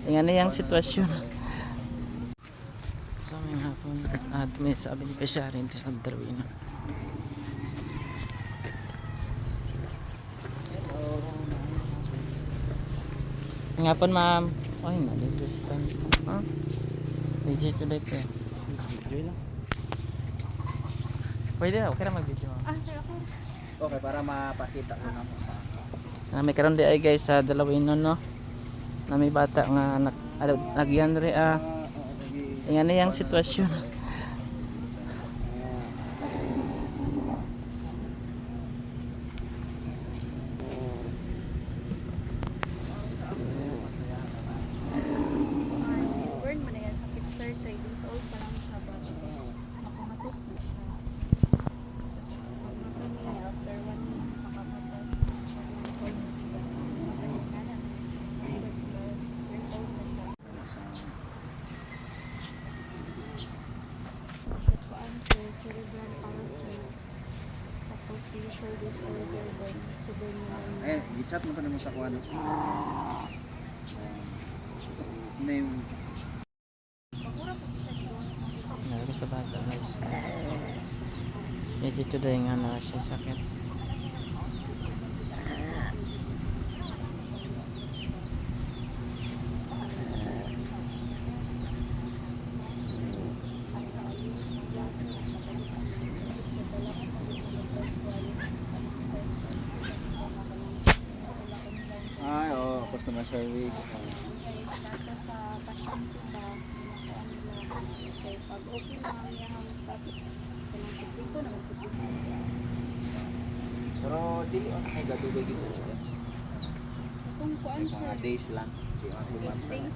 Yan na yung sitwasyon. So may hapon at may sabi ni Pesya rin sa Darwin. Nga po ma'am. Ay, nalibis ito. Huh? Legit ko dito. Video lang. Pwede na, okay na mag-video ma'am. Sir, ako. Okay, para mapakita ko na mo sa So, may karon di ay guys sa Dalawin no. Na may bata nga nagyan re Yan na yung sitwasyon. Burn mo na yan sa picture. 3 days old pa lang siya. Nakamatos na siya. Tapos pag kami after 1 month makamatos. Cold siya. Mabalik ka na. 6 years old na siya. Siya po ang cerebral palsy. Tapos seizure disorder din. eh, i-chat mo kanimo sa kuan. Name Nalagay sa bata guys. Medyo today nga na siya sakit. ay oh, customer service. Status sa pasyente ba, nakuha nila. Okay, pag okay na ang iyang status, kailangan dito na Pero dili ay gadugay gid siya. kung kuan siya, Mga days lang. Di 8 days,